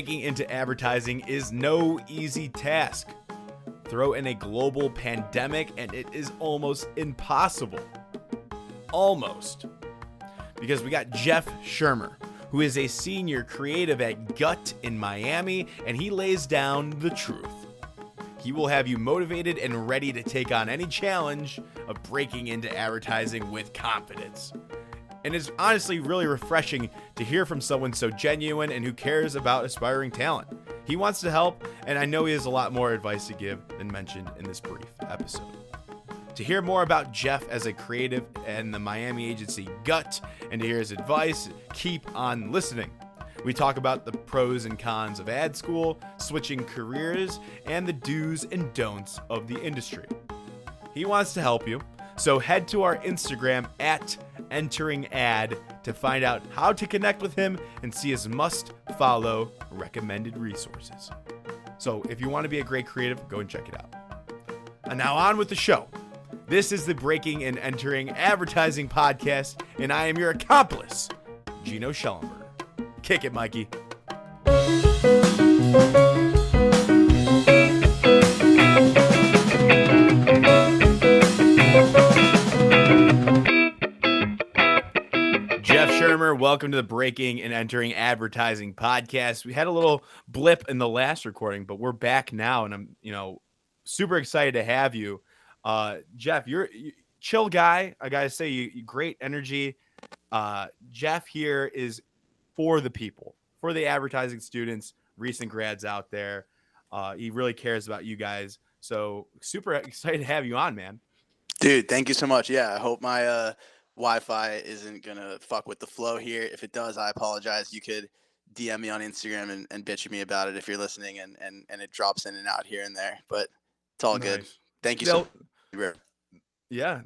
breaking into advertising is no easy task. Throw in a global pandemic and it is almost impossible. Almost. Because we got Jeff Schermer, who is a senior creative at Gut in Miami, and he lays down the truth. He will have you motivated and ready to take on any challenge of breaking into advertising with confidence. And it's honestly really refreshing to hear from someone so genuine and who cares about aspiring talent. He wants to help, and I know he has a lot more advice to give than mentioned in this brief episode. To hear more about Jeff as a creative and the Miami agency Gut, and to hear his advice, keep on listening. We talk about the pros and cons of ad school, switching careers, and the do's and don'ts of the industry. He wants to help you, so head to our Instagram at enteringad to find out how to connect with him and see his must-follow recommended resources. So if you want to be a great creative, go and check it out. And now on with the show. This is the Breaking and Entering Advertising Podcast, and I am your accomplice, Gino Schellenberger. Kick it, Mikey. Jeff Schermer, welcome to the Breaking and Entering Advertising Podcast. We had a little blip in the last recording, but we're back now, and I'm, super excited to have you. Jeff, you're chill guy. I gotta say, you great energy. Jeff here is for the people, for the advertising students, recent grads out there. He really cares about you guys. So super excited to have you on, man. Dude, thank you so much. Yeah, I hope my Wi-Fi isn't gonna fuck with the flow here. If it does, I apologize. You could DM me on Instagram and bitch at me about it if you're listening, and it drops in and out here and there. But it's all good. Thank you so much. Yeah,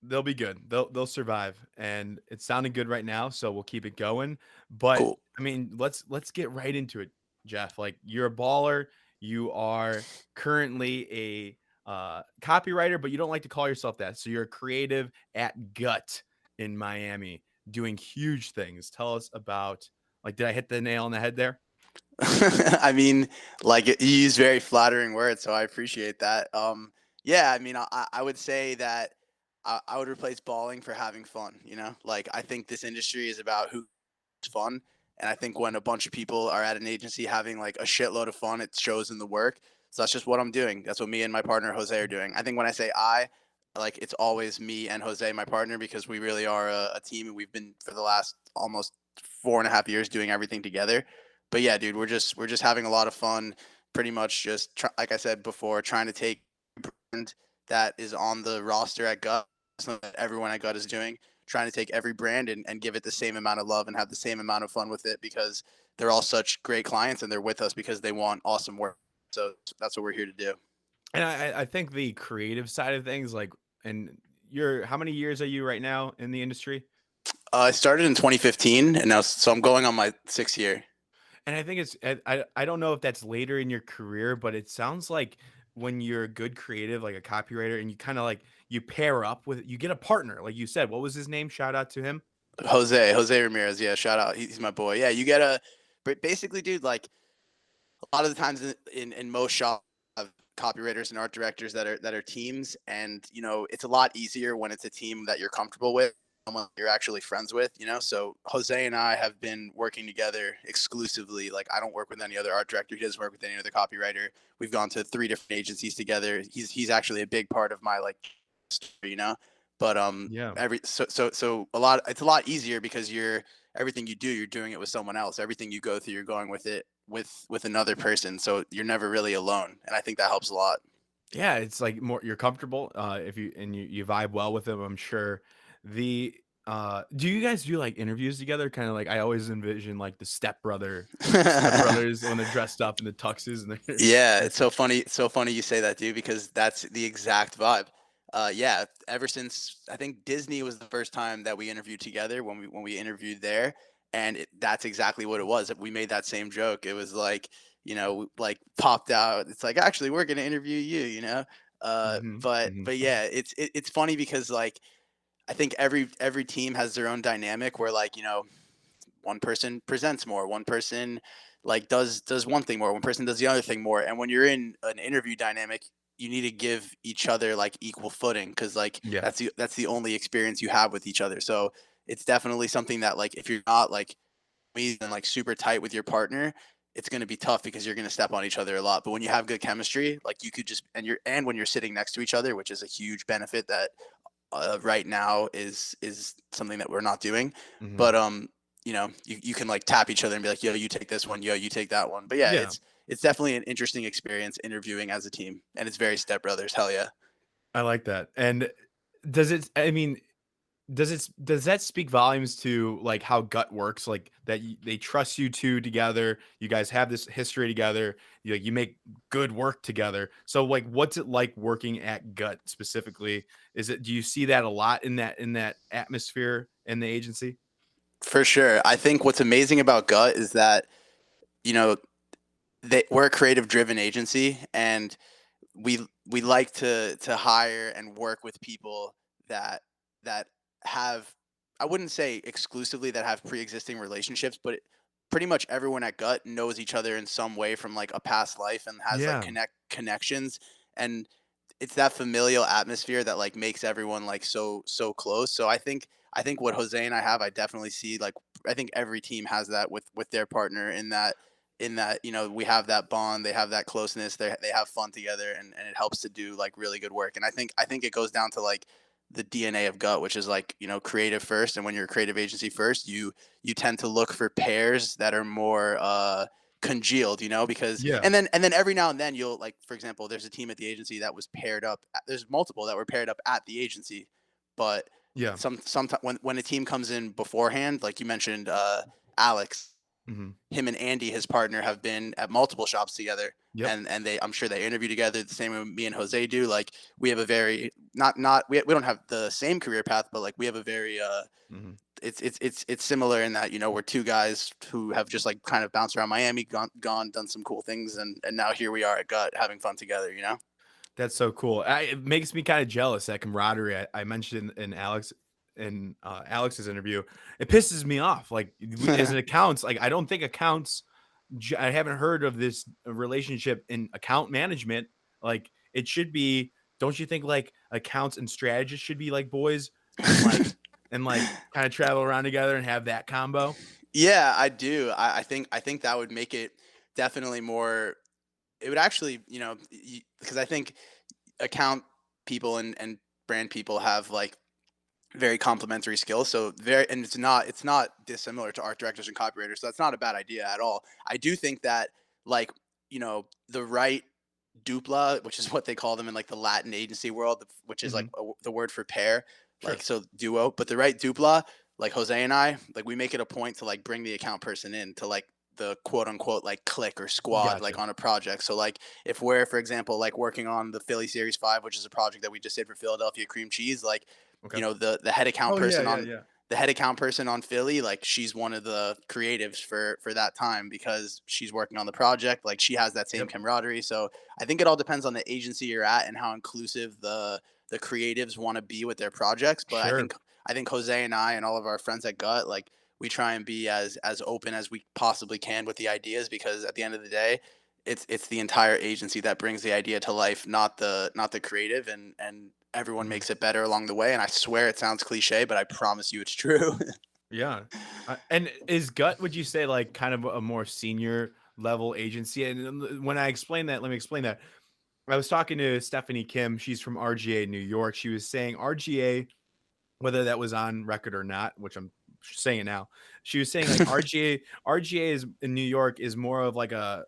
they'll be good. They'll survive, and it's sounding good right now, so we'll keep it going. But cool. I mean, let's get right into it, Jeff. Like, you're a baller. You are currently a copywriter, but you don't like to call yourself that. So you're a creative at Gut in Miami, doing huge things. Tell us about, did I hit the nail on the head there? I mean, you use very flattering words, so I appreciate that. Yeah, I mean, I would say that I would replace balling for having fun. I think this industry is about who's fun. And I think when a bunch of people are at an agency having a shitload of fun, it shows in the work. So that's just what I'm doing. That's what me and my partner, Jose, are doing. I think when I say it's always me and Jose, my partner, because we really are a team, and we've been for the last almost 4.5 years doing everything together. But yeah, dude, we're just having a lot of fun. Pretty much just like I said before, trying to take a brand that is on the roster at Gut, that everyone at Gut is doing, trying to take every brand and give it the same amount of love and have the same amount of fun with it, because they're all such great clients and they're with us because they want awesome work. So that's what we're here to do. And I think the creative side of things, and how many years are you right now in the industry? I started in 2015, and now, so I'm going on my 6th year. And I think I don't know if that's later in your career, but it sounds like when you're a good creative, like a copywriter, and you kind of you pair up with, you get a partner, like you said. What was his name? Shout out to him. Jose Ramirez. Yeah, shout out. He's my boy. Yeah, you get basically, dude, a lot of the times in most shops have copywriters and art directors that are teams, and it's a lot easier when it's a team that you're comfortable with, someone you're actually friends with, So Jose and I have been working together exclusively. I don't work with any other art director. He doesn't work with any other copywriter. We've gone to 3 different agencies together. He's actually a big part of my story, But yeah. So it's a lot easier because everything you do, you're doing it with someone else. Everything you go through, you're going with it with another person. So you're never really alone, and I think that helps a lot. Yeah, it's more, you're comfortable if you vibe well with them, I'm sure. Do you guys do interviews together? Kind of I always envision the stepbrothers when they're dressed up in the tuxes and yeah, it's so funny. It's so funny you say that, dude, because that's the exact vibe. Yeah, ever since I think Disney was the first time that we interviewed together, when we interviewed there, and that's exactly what it was. We made that same joke. It was popped out. It's actually, we're gonna interview you, But yeah, it's funny because I think every team has their own dynamic where one person presents more, one person does one thing more, one person does the other thing more, and when you're in an interview dynamic, you need to give each other like equal footing, because like Yeah. that's the only experience you have with each other. So it's definitely something that, like, if you're not like me and like super tight with your partner, it's going to be tough because you're going to step on each other a lot. But when you have good chemistry, like you could just, and when you're sitting next to each other, which is a huge benefit that right now is something that we're not doing. Hmm. But you can like tap each other and be like, yo, you take this one, yo, you take that one. But yeah, Yeah, it's definitely an interesting experience interviewing as a team, and it's very Step Brothers. Hell yeah. I like that. And does it? I mean, does that speak volumes to like how gut works? Like that they trust you two together. You guys have this history together. You make good work together. So like, what's it like working at Gut specifically? Do you see that a lot in that atmosphere in the agency? For sure. I think what's amazing about Gut is that, you know, we're a creative driven agency, and we like to hire and work with people that that have, I wouldn't say exclusively that have pre-existing relationships, but pretty much everyone at Gut knows each other in some way from like a past life, and has like Yeah. connections, and it's that familial atmosphere that like makes everyone like so close. So I think what Jose and I have, I definitely see like, I think every team has that with their partner, in that we have that bond, they have that closeness, they have fun together, and it helps to do like really good work. And I think it goes down to like the DNA of Gut, which is like, creative first. And when you're a creative agency first, you tend to look for pairs that are more congealed, because, Yeah. and then every now and then you'll, like, for example, there's a team at the agency that was paired up, there's multiple that were paired up at the agency, but Yeah. sometimes when a team comes in beforehand, like you mentioned, Alex, Hmm. him and Andy, his partner, have been at multiple shops together, Yep. and I'm sure they interview together the same way me and Jose do. Like, we have a very, not we don't have the same career path, but like we have a very Hmm. it's similar in that, we're two guys who have just like kind of bounced around Miami, gone done some cool things, and now here we are at Gut having fun together. That's so cool. It makes me kind of jealous, that camaraderie I mentioned in Alex's interview. It pisses me off. Like as an accounts, like I don't think accounts. I haven't heard of this relationship in account management. Like it should be. Don't you think like accounts and strategists should be like boys and like kind of travel around together and have that combo? Yeah, I do. I think that would make it definitely more. It would actually, because I think account people and brand people have like very complementary skills. So and it's not dissimilar to art directors and copywriters. So that's not a bad idea at all. I do think that, like, the right dupla, which is what they call them in like the Latin agency world, which is like Hmm. the word for pair, like, Sure. so duo. But the right dupla, like Jose and I, like, we make it a point to like bring the account person in to like the quote unquote like click or squad, like Gotcha. on a project. So like, if we're, for example, like working on the Philly Series 5, which is a project that we just did for Philadelphia Cream Cheese, like, Okay. the head account Oh yeah, person yeah, on yeah. Philly, like, she's one of the creatives for that time, because she's working on the project. Like, she has that same Yep. camaraderie. So I think it all depends on the agency you're at and how inclusive the creatives want to be with their projects. But I Sure. think I think Jose and I and all of our friends at Gut, like, we try and be as open as we possibly can with the ideas, because at the end of the day, it's the entire agency that brings the idea to life, not the creative, and everyone Mhm. makes it better along the way. And I swear it sounds cliche, but I promise you it's true. Yeah. And is Gut, would you say, like, kind of a more senior level agency? And when I explain that, let me explain that. I was talking to Stephanie Kim. She's from RGA New York. She was saying RGA, whether that was on record or not, which I'm saying now. She was saying like RGA is in New York is more of like a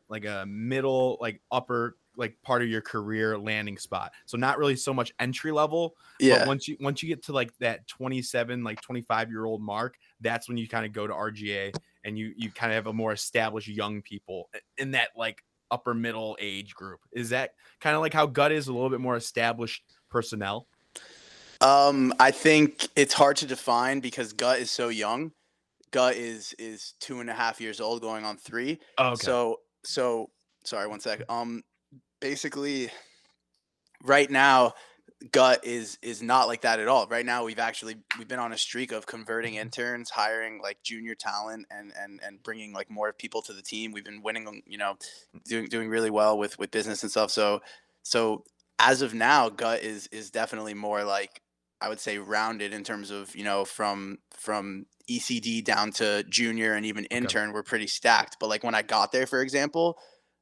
middle, like upper, like part of your career landing spot. So not really so much entry level, but Yeah. once you get to like that 27, like 25-year-old mark, that's when you kind of go to RGA, and you kind of have a more established young people in that like upper middle age group. Is that kind of like how Gut is, a little bit more established personnel? I think it's hard to define because Gut is so young. Gut is 2.5 years old, going on 3. Oh, okay. So sorry, one sec. Basically, right now, Gut is not like that at all. Right now, we've been on a streak of converting interns, hiring like junior talent, and bringing like more people to the team. We've been winning, doing really well with business and stuff. So as of now, Gut is definitely more like, I would say, rounded in terms of, from ECD down to junior and even Okay. intern. We're pretty stacked. But like when I got there, for example,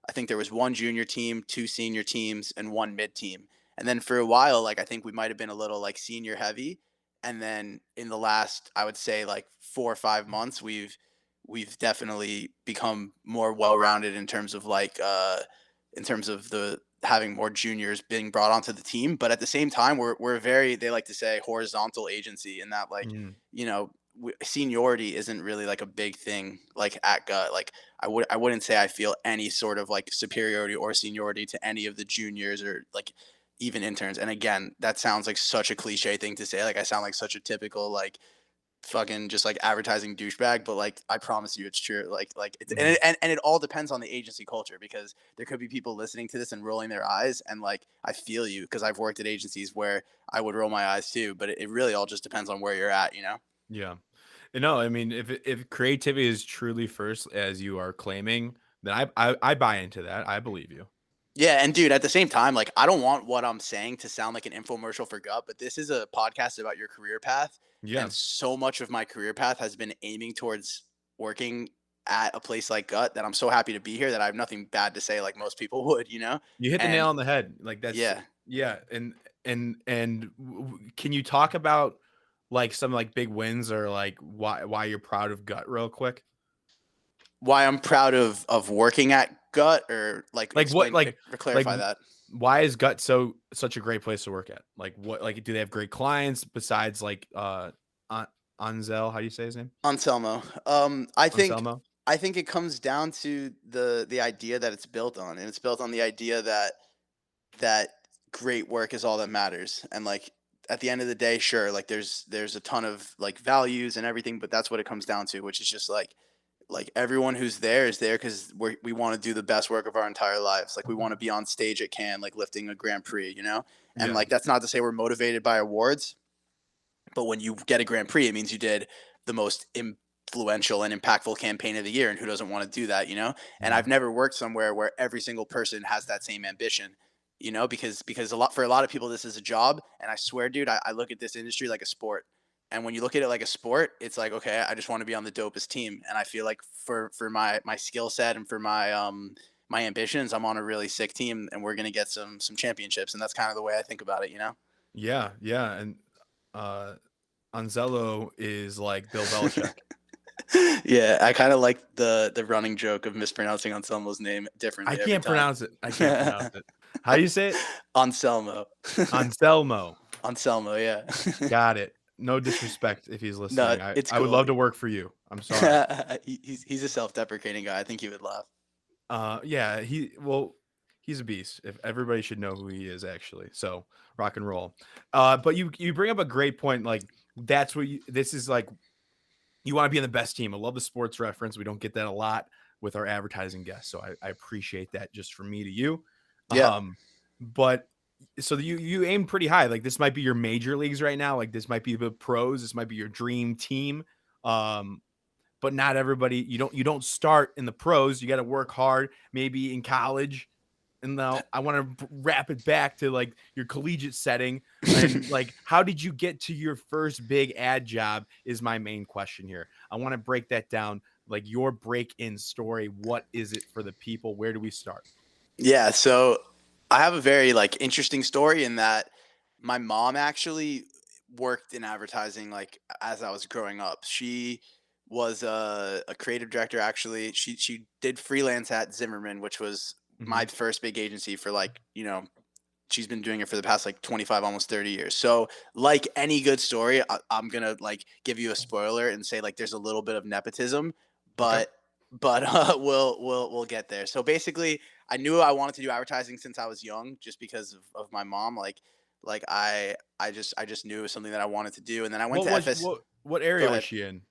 I think there was one junior team, two senior teams, and one mid team. And then for a while, like I think we might have been a little like senior heavy. And then in the last, I would say like 4 or 5 months, we've definitely become more well rounded in terms of like in terms of the having more juniors being brought onto the team. But at the same time, we're a very, they like to say, horizontal agency, in that like, Mm. seniority isn't really like a big thing like at Gut. Like I wouldn't say I feel any sort of like superiority or seniority to any of the juniors or like even interns. And again, that sounds like such a cliche thing to say. Like I sound like such a typical like fucking just like advertising douchebag, but like I promise you it's true. Like it's Mhm. and it all depends on the agency culture, because there could be people listening to this and rolling their eyes, and like I feel you, because I've worked at agencies where I would roll my eyes too, but it really all just depends on where you're at, you know? Yeah. No, I mean, if creativity is truly first, as you are claiming, then I buy into that. I believe you. Yeah, and dude, at the same time, like I don't want what I'm saying to sound like an infomercial for Gut, but this is a podcast about your career path, Yeah. and so much of my career path has been aiming towards working at a place like Gut, that I'm so happy to be here, that I have nothing bad to say like most people would, you know? You hit the nail And on the head. Like that's yeah, yeah, can you talk about like some like big wins or like why you're proud of Gut real quick? why I'm proud of working at Gut, or like Like what explain or like clarify that. why is Gut such a great place to work at? Like what like do they have great clients besides like An- Anzel, how do you say his name? Anselmo. Anselmo? I think it comes down to the idea that it's built on, and it's built on the idea that great work is all that matters. And like at the end of the day, sure, like there's a ton of like values and everything, but that's what it comes down to, which is just like everyone who's there is there because we want to do the best work of our entire lives. Like we want to be on stage at Cannes, like lifting a Grand Prix, you know? And Yeah. like that's not to say we're motivated by awards, but when you get a Grand Prix, it means you did the most influential and impactful campaign of the year. And who doesn't want to do that, you know? And Yeah. I've never worked somewhere where every single person has that same ambition, you know, because a lot of people, this is a job. And I swear, dude, I look at this industry like a sport. And when you look at it like a sport, it's like, okay, I just want to be on the dopest team. And I feel like for my skill set and for my ambitions, I'm on a really sick team, and we're gonna get some championships. And that's kind of the way I think about it, you know? Yeah, yeah, and uh Anzello is like Bill Belichick. Yeah, I kind of like the running joke of mispronouncing Anselmo's name I differently every can't time. pronounce it. I can't pronounce it. How do you say it? Anselmo. Anselmo. Anselmo, yeah. Got it. No disrespect if he's No, listening. it's I would cool. love to work for you. I'm sorry. He's a self-deprecating guy. I think he would laugh. Yeah, he's a beast. If everybody should know who he is actually. So, rock and roll. But you bring up a great point, like that's what this is like, you want to be in the best team. I love the sports reference. We don't get that a lot with our advertising guests. So I appreciate that just from me to you. Yeah. But so you aim pretty high. Like this might be your major leagues right now. Like this might be the pros. This might be your dream team. Um, but not everybody. You don't start in the pros. You got to work hard. Maybe in college. And now I want to wrap it back to like your collegiate setting and like how did you get to your first big ad job is my main question here. I want to break that down, like your break-in story. What is it for the people? Where do we start? Yeah, so I have a very like interesting story in that my mom actually worked in advertising like as I was growing up. She was a creative director actually. She did freelance at Zimmerman, which was my Hmm. first big agency for like, she's been doing it for the past like 25 almost 30 years. So like any good story, I'm gonna like give you a spoiler and say like there's a little bit of nepotism, Okay. but we'll get there. So basically, I knew I wanted to do advertising since I was young, just because of my mom. Like I just knew it was something that I wanted to do. And then I went What to was FS. what Go area was ahead. she in?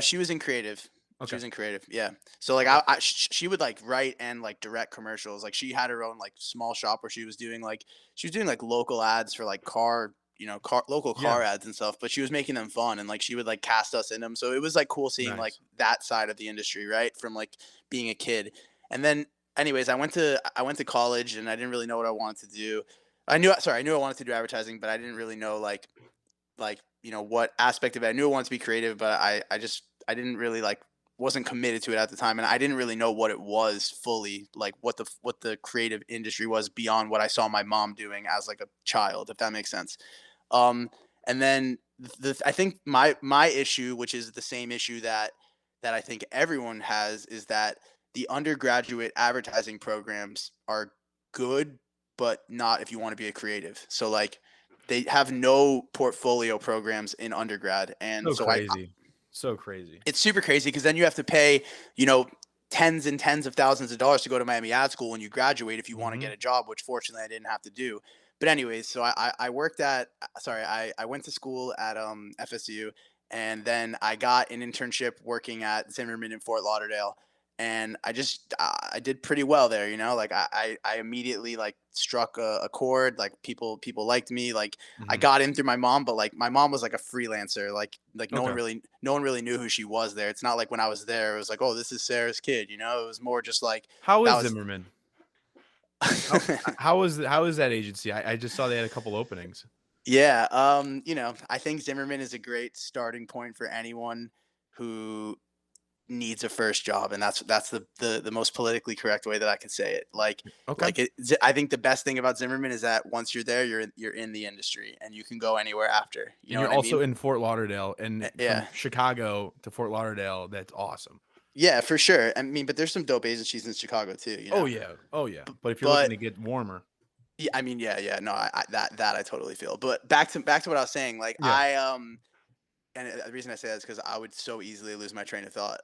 She was in creative. She Okay. was in creative, yeah. So like Okay. she would like write and like direct commercials. Like she had her own like small shop where she was doing like local ads for like local Yeah. car ads and stuff. But she was making them fun and like she would like cast us in them. So it was like cool seeing like Nice. that side of the industry, right? From like being a kid. And then, anyways, I went to college and I didn't really know what I wanted to do. I knew I wanted to do advertising, but I didn't really know what aspect of it. I knew I wanted to be creative, but I didn't really like wasn't committed to it at the time, and I didn't really know what it was fully, like what the creative industry was beyond what I saw my mom doing as like a child, if that makes sense. Um, and then I think my issue, which is the same issue that I think everyone has, is that the undergraduate advertising programs are good, but not if you want to be a creative. So like they have no portfolio programs in undergrad, and So so I crazy. So crazy. it's super crazy because then you have to pay, you know, tens and tens of thousands of dollars to go to Miami Ad School when you graduate if you want to Hmm. get a job, which fortunately I didn't have to do. But anyways, so I worked at sorry, I went to school at FSU, and then I got an internship working at Zimmerman in Fort Lauderdale. And I did pretty well there, like I immediately like struck a chord, like people liked me, like I Hmm. got in through my mom, but like my mom was like a freelancer, like Okay. no one really knew who she was there. It's not like when I was there, it was like, oh, this is Sarah's kid, It was more just like How that is was. Zimmerman? How is that agency? I just saw they had a couple openings. Yeah, I think Zimmerman is a great starting point for anyone who needs a first job, and that's the most politically correct way that I could say it. Okay. I think the best thing about Zimmerman is that once you're there, you're in the industry, and you can go anywhere after. You And know you're what I also mean? in Fort Lauderdale, and Yeah. from Chicago to Fort Lauderdale, that's awesome. Yeah, for sure. I mean, but there's some dope agencies in Chicago too. Oh yeah. Oh yeah. But if you're looking But to get warmer, yeah, I mean, yeah. No, that I totally feel. But back to what I was saying. Like yeah. and the reason I say that is because I would so easily lose my train of thought.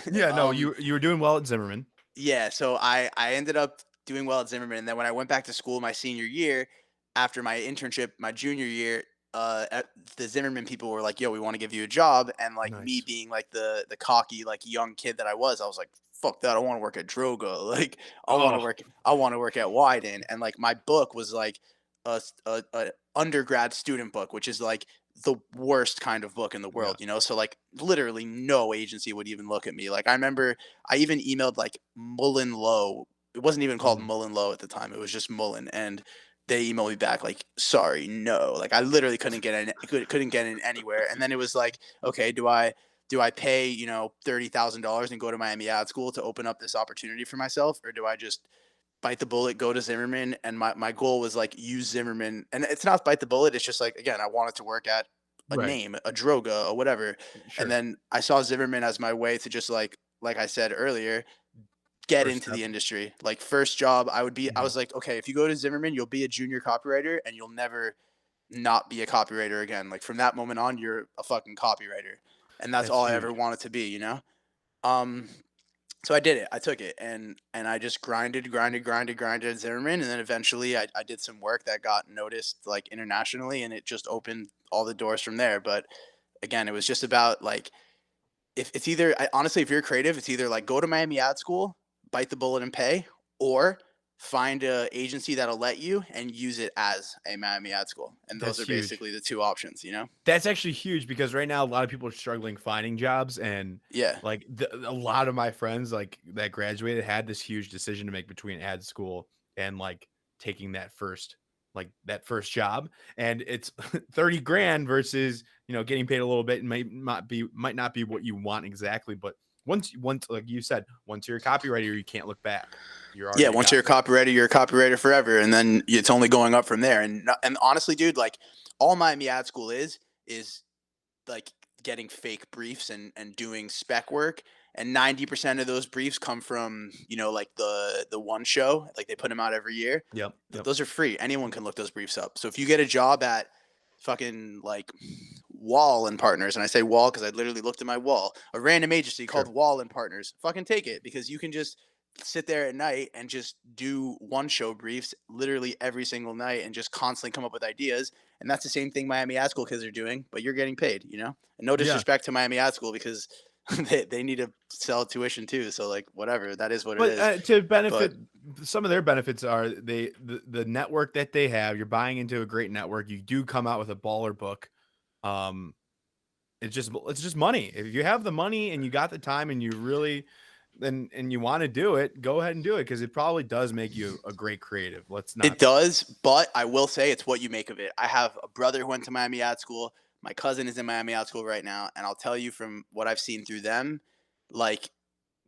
Yeah, no, um, you were doing well at Zimmerman. yeah. So I ended up doing well at Zimmerman, and then when I went back to school my senior year, after my internship, my junior year, the Zimmerman people were like, "Yo, we want to give you a job," and like me Nice. being like the cocky like young kid that I was like, "Fuck that! I want to work at Droga. Like, Oh, I want to work at Wyden." And like my book was like a undergrad student book, which is like the worst kind of book in the yeah. world. So like literally no agency would even look at me. Like I remember I even emailed like Mullen Lowe. It wasn't even called Mhm. Mullen Lowe at the time. It was just Mullen, and they emailed me back like, "Sorry, no." Like I literally couldn't get in anywhere. And then it was like, okay, do I pay $30,000 and go to Miami Ad School to open up this opportunity for myself, or do I just bite the bullet, go to Zimmerman? And my goal was like use Zimmerman, and it's not bite the bullet. It's just like, again, I wanted to work at a Right. name, a Droga, or whatever. And Sure. then I saw Zimmerman as my way to just like I said earlier, get First into step. the industry. Like first job, I Mhm. was like, okay, if you go to Zimmerman, you'll be a junior copywriter and you'll never not be a copywriter again. Like from that moment on, you're a fucking copywriter. And that's That's all I ever huge. wanted to be. Um, so I did it. I took it and I just grinded at Zimmerman, and then eventually I did some work that got noticed like internationally, and it just opened all the doors from there. But again, it was just about like, if it's either honestly, if you're creative, it's either like go to Miami Ad School, bite the bullet and pay, or find a agency that'll let you and use it as a Miami Ad School. And those That's are huge. basically the two options. That's actually huge because right now a lot of people are struggling finding jobs, and Yeah. like a lot of my friends like that graduated had this huge decision to make between ad school and like taking that first job, and it's 30 grand versus getting paid a little bit and might not be what you want exactly, but once like you said, once you're a copywriter you can't look back. You're Yeah, already a once you're a copywriter. copywriter, you're a copywriter forever, and then it's only going up from there. And honestly, dude, like all Miami Ad School is like getting fake briefs and doing spec work. And 90% of those briefs come from like the one show, like they put them out every year. Yep, yep. Those are free. Anyone can look those briefs up. So if you get a job at fucking like Wall and Partners, and I say Wall because I literally looked at my wall, a random agency called Sure. Wall and Partners, fucking take it, because you can just sit there at night and just do one show briefs literally every single night and just constantly come up with ideas. And that's the same thing Miami Ad School kids are doing, but you're getting paid. And no Yeah. disrespect to Miami Ad School, because they need to sell tuition too. So like whatever, that is what it But is. to But benefit, some of their benefits are the network that they have. You're buying into a great network. You do come out with a baller book. Um, it's just money. If you have the money and you got the time and you really and you want to do it, go ahead and do it because it probably does make you a great creative. Let's it not. does, but I will say it's what you make of it. I have a brother who went to Miami Ad School. My cousin is in Miami Ad School right now, and I'll tell you from what I've seen through them, like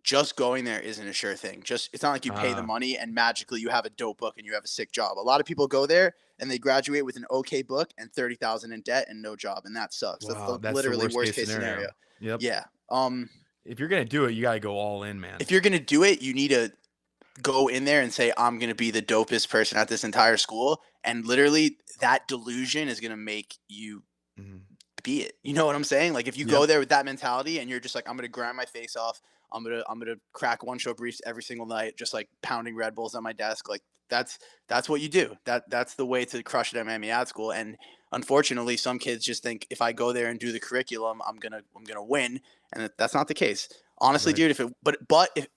just going there isn't a sure thing. Just it's not like you pay the Uh, money and magically you have a dope book and you have a sick job. A lot of people go there and they graduate with an okay book and 30,000 in debt and no job, and that sucks. That's wow, the that's the literally worst worst case case scenario. scenario. Yep. Yeah. If you're gonna do it, you gotta go all in, man. If you're gonna do it, you need to go in there and say, I'm going to be the dopest person at this entire school. And literally, that delusion is going to make you Mhm. be it. You know what I'm saying? Like if you go Yep. there with that mentality and you're just like, I'm going to grind my face off. I'm gonna crack one show briefs every single night, just like pounding Red Bulls on my desk. Like that's what you do. That's the way to crush it at Miami Ad School. And unfortunately, some kids just think if I go there and do the curriculum, I'm gonna win, and that's not the case. Honestly, Right. dude,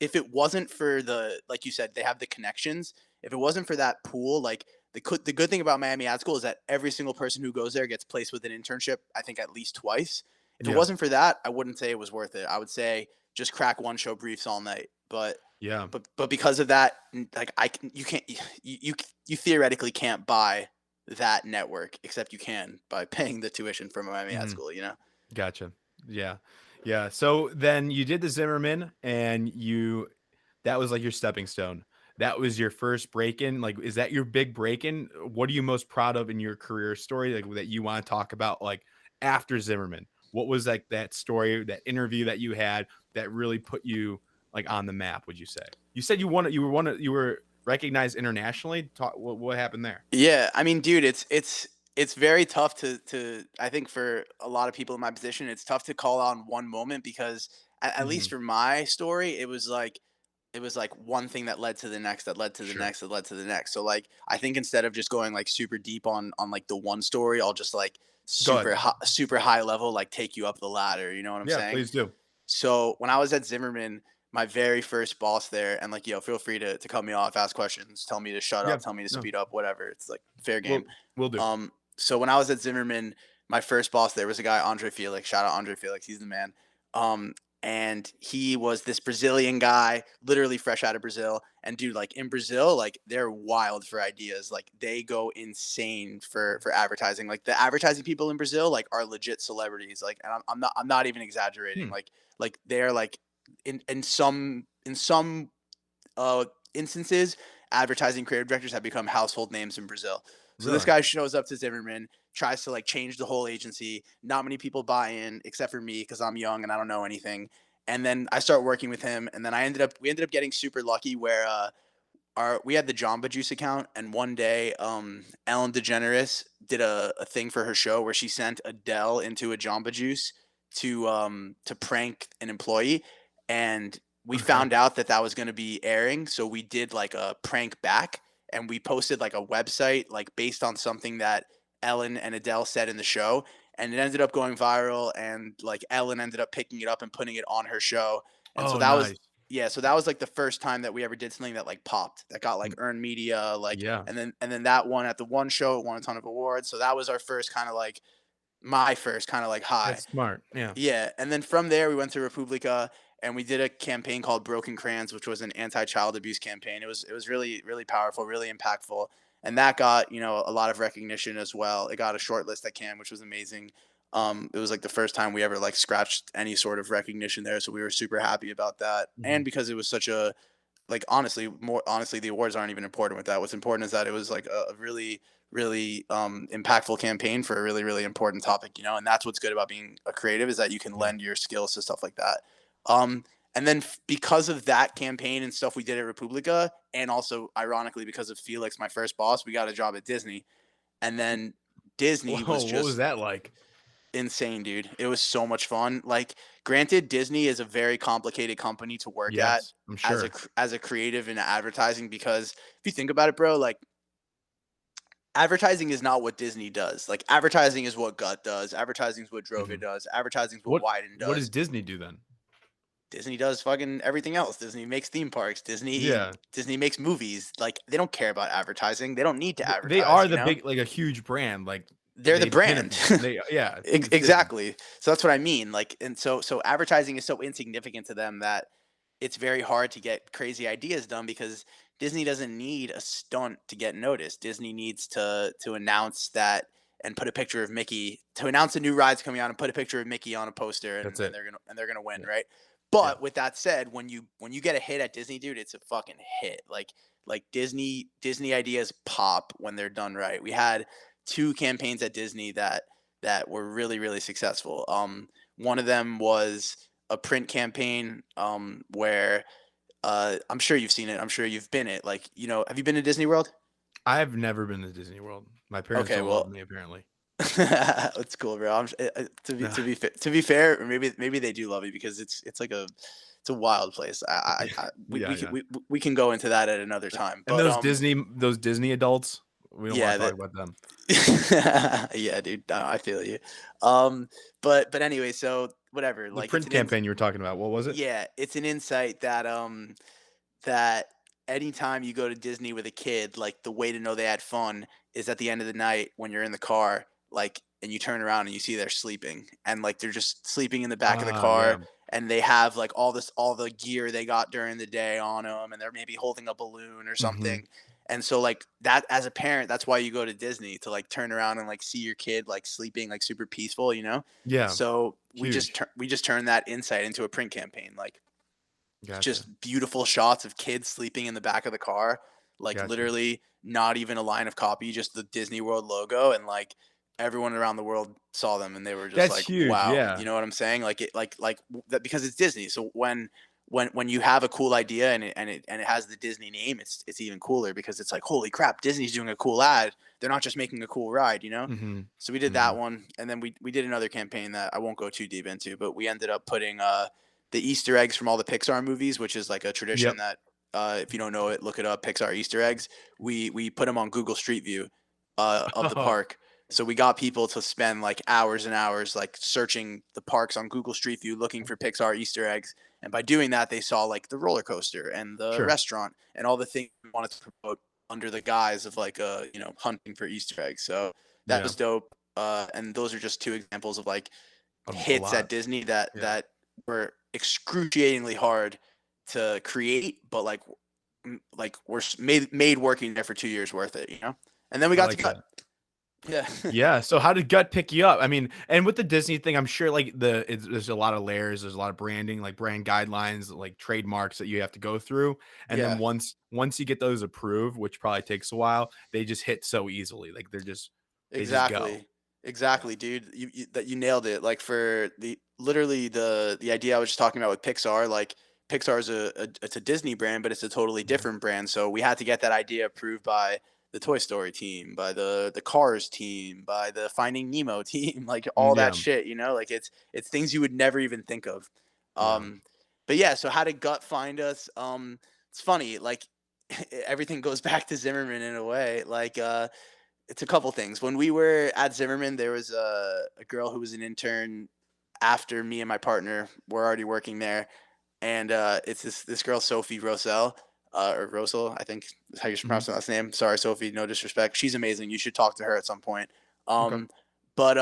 if it wasn't for the, like you said, they have the connections. If it wasn't for that pool, like the good thing about Miami Ad School is that every single person who goes there gets placed with an internship, I think at least twice. If it Yeah. wasn't for that, I wouldn't say it was worth it. I would say just crack one show briefs all night. But Yeah. but because of that, like you can't you theoretically can't buy that network, except you can by paying the tuition from Miami Ad Mhm. School. You know. Gotcha. Yeah. Yeah. So then you did the Zimmerman and that was like your stepping stone. That was your first break in. Like, is that your big break in? What are you most proud of in your career story? Like that you want to talk about like after Zimmerman? What was like that story, that interview that you had that really put you like on the map, would you say? You said you were recognized internationally. What happened there? Yeah, I mean, dude, it's very tough to I think for a lot of people in my position, it's tough to call on one moment because at least Hmm. for my story, it was like one thing that led to the next, that led to the Sure. next, that led to the next. So like I think instead of just going like super deep on like the one story, I'll just like Go ahead. super high level like take you up the ladder. You know what I'm Yeah, saying? please do. So when I was at Zimmerman, my very first boss there, and like, yo, feel free to cut me off, ask questions, tell me to shut Yeah. up, tell me to No. speed up, whatever. It's like fair game. We'll do. So when I was at Zimmerman, my first boss there was a guy, Andre Felix. Shout out Andre Felix, he's the man. Um, and he was this Brazilian guy, literally fresh out of Brazil. And dude, like in Brazil, like they're wild for ideas. Like they go insane for advertising. Like the advertising people in Brazil, like are legit celebrities. Like, and I'm not even exaggerating. Hmm. Like they're like in some instances, advertising creative directors have become household names in Brazil. So this Really? guy shows up to Zimmerman, tries to like change the whole agency. Not many people buy in except for me because I'm young and I don't know anything. And then I start working with him, and then we ended up getting super lucky where we had the Jamba Juice account, and one day Ellen DeGeneres did a thing for her show where she sent Adele into a Jamba Juice to prank an employee, and we Okay. found out that that was going to be airing, so we did like a prank back, and we posted like a website like based on something that Ellen and Adele said in the show, and it ended up going viral, and like Ellen ended up picking it up and putting it on her show, and so Oh, that was nice. yeah, so that was like the first time that we ever did something that like popped, that got like Mm, earned media, like, yeah, and then that one at the one show, it won a ton of awards. So that was our first kind of like my first kind of like high. that's smart. Yeah. Yeah, and then from there we went to Republica and we did a campaign called Broken Crayons, which was an anti-child abuse campaign. It was really really powerful, really impactful, and that got a lot of recognition as well. It got a short list at Cannes, which was amazing. It was like the first time we ever like scratched any sort of recognition there, so we were super happy about that. And Mhm. because it was such a like honestly, more honestly, the awards aren't even important with that. What's important is that it was like a really, really impactful campaign for a really, really important topic, and that's what's good about being a creative is that you can Yeah. lend your skills to stuff like that. And then because of that campaign and stuff we did at Republica, and also ironically because of Felix, my first boss, we got a job at Disney, and then Disney Whoa, was what was just that like? insane, dude. It was so much fun. Like, granted, Disney is a very complicated company to work at Yes, I'm as a sure. as a creative in advertising because if you think about it, bro, like advertising is not what Disney does. Like advertising is what Gut does. Advertising is what Droga Mhm. does. Advertising is what What Wyden what does does. Disney do then? Disney does fucking everything else. Disney makes theme parks. Disney Yeah. Disney makes movies. Like, they don't care about advertising. They don't need to They advertise, are you the know? big, like a huge brand. Like They're the they pin brand. upon. Yeah, it's Disney. Exactly. So that's what I mean. Like, and so advertising is so insignificant to them that it's very hard to get crazy ideas done, because Disney doesn't need a stunt to get noticed. Disney needs to announce that and put a picture of Mickey, to announce a new ride's coming out and put a picture of Mickey on a poster, That's and it. they're gonna win, Yeah. right? Yeah. But with that said, when you get a hit at Disney, dude, it's a fucking hit. Like Disney ideas pop when they're done right. We had two campaigns at Disney that were really, really successful. One of them was a print campaign, where I'm sure you've seen it. I'm sure you've been it. Like, have you been to Disney World? I've never been to Disney World. My parents Okay, don't love well, me apparently. it's cool, bro. To be fair, or maybe they do love you, because it's a wild place. Yeah, yeah. We can go into that at another time. And But those Disney adults, we don't want yeah, to that talk about them. yeah, dude. No, I feel you. Um, but anyway, so whatever. The Like, print campaign you were talking about, what was it? yeah, it's an insight that anytime you go to Disney with a kid, like, the way to know they had fun is at the end of the night when you're in the car, like, and you turn around and you see they're sleeping, and like they're just sleeping in the back of the Ah, yeah. car, and they have like all the gear they got during the day on them, and they're maybe holding a balloon or Mhm. something. And so, like, that, as a parent, that's why you go to Disney, to like turn around and like see your kid like sleeping, like super peaceful, you know? Yeah, So huge. we just turned that insight into a print campaign. Like, Gotcha, just beautiful shots of kids sleeping in the back of the car, like, gotcha. literally not even a line of copy, just the Disney World logo, and like everyone around the world saw them and they were just That's like, huge, wow, yeah. you know what I'm saying? Like, that, because it's Disney. So when you have a cool idea, and it has the Disney name, it's even cooler, because it's like, holy crap, Disney's doing a cool ad. They're not just making a cool ride, you know? Mhm, So we did that mhm. one, and then we did another campaign that I won't go too deep into, but we ended up putting the Easter eggs from all the Pixar movies, which is like a tradition Yep. that, if you don't know it, look it up. Pixar Easter eggs. We put them on Google Street View of the Oh, park. So we got people to spend like hours and hours like searching the parks on Google Street View looking for Pixar Easter eggs. And by doing that, they saw like the roller coaster and the sure. restaurant and all the things we wanted to promote under the guise of like hunting for Easter eggs. So that Yeah, was dope. And those are just two examples of like a hits lot. at Disney Yeah, that were excruciatingly hard to create, but like we're made working there for 2 years worth it, you know. And then we I got to like gut. that. Yeah, Yeah, so how did Gut pick you up? I mean, and with the Disney thing, I'm sure like there's a lot of layers, there's a lot of branding, like brand guidelines, like trademarks that you have to go through. And then yeah, once you get those approved, which probably takes a while, they just hit so easily. Like they just go. exactly, Yeah. exactly, dude. You nailed it. Like, for the idea I was just talking about with Pixar, like, Pixar is it's a Disney brand, but it's a totally Mhm. different brand. So we had to get that idea approved by the Toy Story team, by the Cars team, by the Finding Nemo team, like all that Yeah. shit. You know, like, it's things you would never even think of. Yeah. Um, but yeah, so how did Gut find us? It's funny, like, everything goes back to Zimmerman in a way. Like, it's a couple things. When we were at Zimmerman, there was a girl who was an intern after me and my partner were already working there, and it's this girl, Sophie Rosell, or Rosel, I think is how you should Mhm. pronounce her last name. Sorry, Sophie, no disrespect. She's amazing. You should talk to her at some point. Okay. But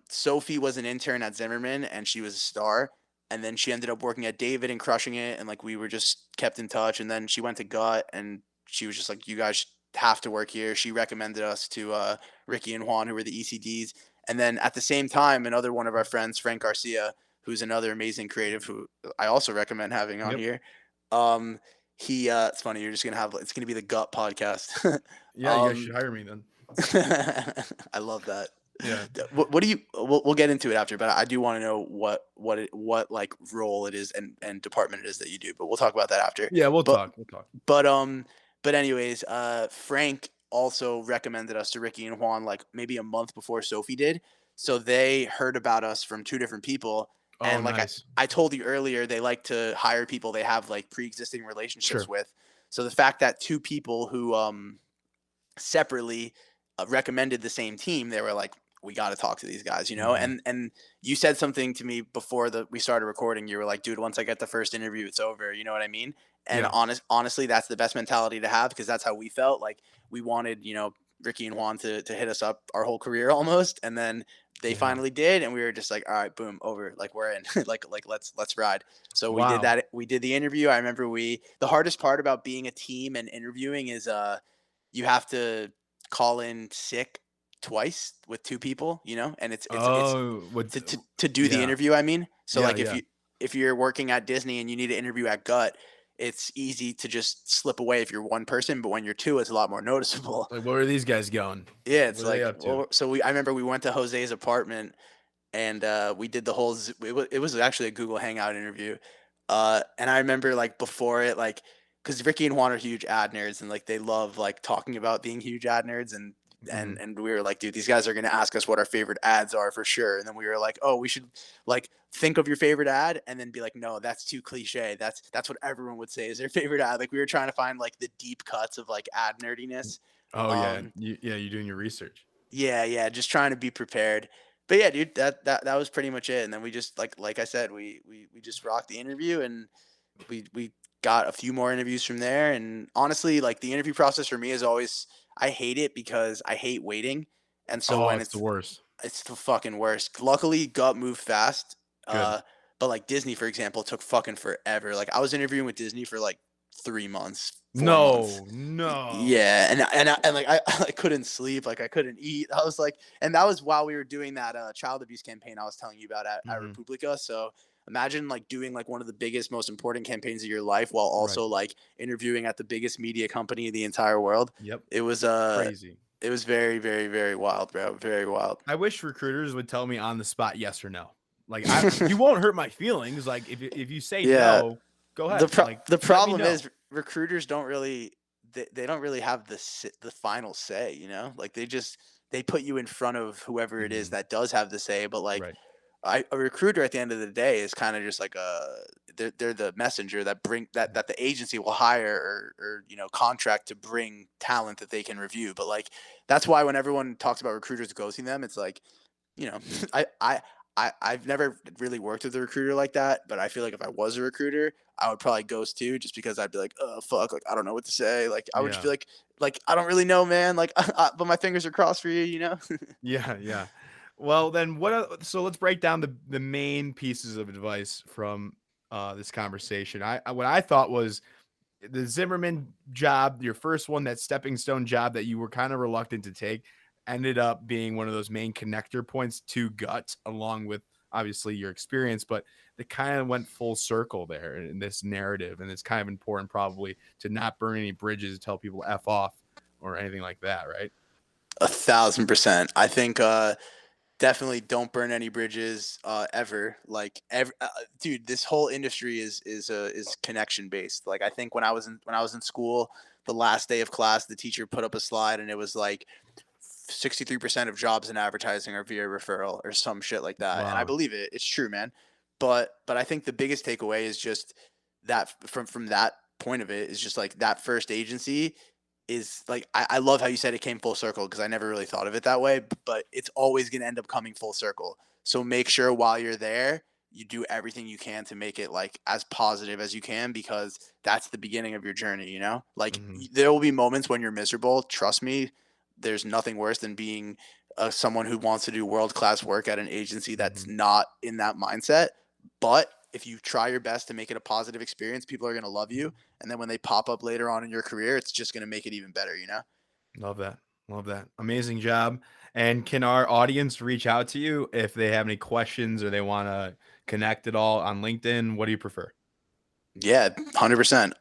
Sophie was an intern at Zimmerman, and she was a star. And then she ended up working at David and crushing it. And like, we were just kept in touch. And then she went to Gut, and she was just like, "You guys have to work here." She recommended us to Ricky and Juan, who were the ECDs. And then at the same time, another one of our friends, Frank Garcia, who's another amazing creative, who I also recommend having on Yep. here. Um, it's funny. It's gonna be the Gut podcast. Yeah, you guys um, should hire me then. I love that. Yeah. What do you? We'll get into it after, but I do want to know what like role it is and department it is that you do. But we'll talk about that after. Yeah, we'll But talk. We'll talk. but but anyways, Frank also recommended us to Ricky and Juan like maybe a month before Sophie did. So they heard about us from two different people. Oh, And like nice. I told you earlier, they like to hire people they have like pre-existing relationships Sure. with. So the fact that two people who separately recommended the same team, they were like, we got to talk to these guys, you know? And you said something to me before we started recording. You were like, dude, once I get the first interview, it's over. You know what I mean? And Yeah. honestly, that's the best mentality to have, because that's how we felt. Like, we wanted, Ricky and Juan to hit us up our whole career almost. And then they Yeah. finally did. And we were just like, all right, boom, over. Like, we're in. like, let's ride. So we did Wow. that. We did the interview. I remember the hardest part about being a team and interviewing is you have to call in sick twice with two people, and it's Oh, what? to do the Yeah. interview. I mean, so Yeah. like Yeah. if you're working at Disney and you need to interview at Gut, it's easy to just slip away if you're one person, but when you're two, it's a lot more noticeable. Like, where are these guys going? Yeah, What it's are they like, up to? well, so I remember we went to Jose's apartment, and we did the whole. It was actually a Google Hangout interview, and I remember, like, before it, like, because Ricky and Juan are huge ad nerds, and like they love like talking about being huge ad nerds, and Mm-hmm. we were like, dude, these guys are gonna ask us what our favorite ads are for sure, and then we were like, oh, we should like think of your favorite ad, and then be like, no, that's too cliche. That's what everyone would say is their favorite ad. Like, we were trying to find like the deep cuts of like ad nerdiness. Oh yeah. Um, You're doing your research. yeah, just trying to be prepared. But yeah, dude, that was pretty much it. And then we just, like I said, we just rocked the interview, and we got a few more interviews from there. And honestly, like, the interview process for me is always, I hate it because I hate waiting. And so Oh, when it's the worst. it's the fucking worst. Luckily, Gut moved fast. Good. But like Disney, for example, took fucking forever. Like, I was interviewing with Disney for like 3 months, 4 months. No. Yeah, and like, I couldn't sleep, like I couldn't eat. I was like, and that was while we were doing that child abuse campaign I was telling you about at Mm-hmm. Republica. So imagine like doing like one of the biggest, most important campaigns of your life while Right. also like interviewing at the biggest media company in the entire world. Yep. It was Crazy. it was very, very, very wild, bro. Very wild. I wish recruiters would tell me on the spot yes or no. Like, you won't hurt my feelings. Like, if you say Yeah. no, go ahead. Like, The let me problem know. is recruiters don't really, they don't really have the final say, like they put you in front of whoever it is Mhm. that does have the say, but like, Right. a recruiter at the end of the day is kind of just like they're the messenger that that the agency will hire, or contract to bring talent that they can review. But like, that's why when everyone talks about recruiters ghosting them, it's like, you know, I, I, I've never really worked with a recruiter like that, but I feel like if I was a recruiter, I would probably ghost too, just because I'd be like, oh fuck, like I don't know what to say. Like, I would just Yeah. be like I don't really know, man. Like, but my fingers are crossed for you. Yeah. Yeah. Well, then so let's break down the main pieces of advice from this conversation. What I thought was the Zimmerman job, your first one, that stepping stone job that you were kind of reluctant to take, ended up being one of those main connector points to Gut, along with obviously your experience, but it kind of went full circle there in this narrative. And it's kind of important probably to not burn any bridges, tell people F off or anything like that. Right. 1,000%. I think definitely don't burn any bridges ever. Like, dude, this whole industry is connection based. Like, I think when I was in school, the last day of class, the teacher put up a slide, and it was like 63% of jobs in advertising are via referral or some shit like that. And I Wow. believe it. It's true, man. But I think the biggest takeaway is just that from that point of it is just like that first agency is like, I love how you said it came full circle, because I never really thought of it that way, but it's always going to end up coming full circle. So make sure while you're there, you do everything you can to make it like as positive as you can, because that's the beginning of your journey. Like, Hmm. there will be moments when you're miserable. Trust me, there's nothing worse than being someone who wants to do world-class work at an agency that's Hmm. not in that mindset. But if you try your best to make it a positive experience, people are going to love you. And then when they pop up later on in your career, it's just going to make it even better. Love that. Love that. Amazing job. And can our audience reach out to you if they have any questions or they want to connect at all on LinkedIn? What do you prefer? Yeah, 100%.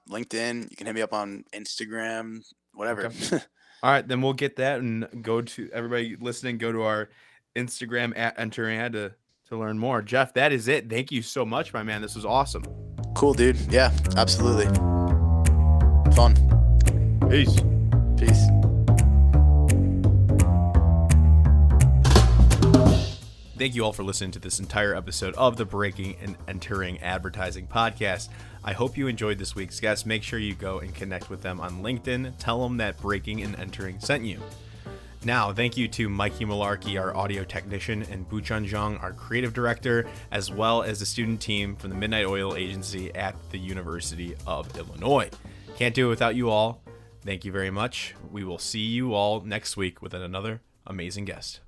LinkedIn, you can hit me up on Instagram, whatever. Okay. All right, then we'll get that and go to everybody listening. Go to our Instagram at Entering Ad to learn more. Jeff, that is it. Thank you so much, my man. This was awesome. Cool, dude. Yeah, absolutely. Fun. Peace. Peace. Thank you all for listening to this entire episode of the Breaking and Entering Advertising podcast. I hope you enjoyed this week's guest. Make sure you go and connect with them on LinkedIn. Tell them that Breaking and Entering sent you. Now, thank you to Mikey Malarkey, our audio technician, and Buchun Zhang, our creative director, as well as the student team from the Midnight Oil Agency at the University of Illinois. Can't do it without you all. Thank you very much. We will see you all next week with another amazing guest.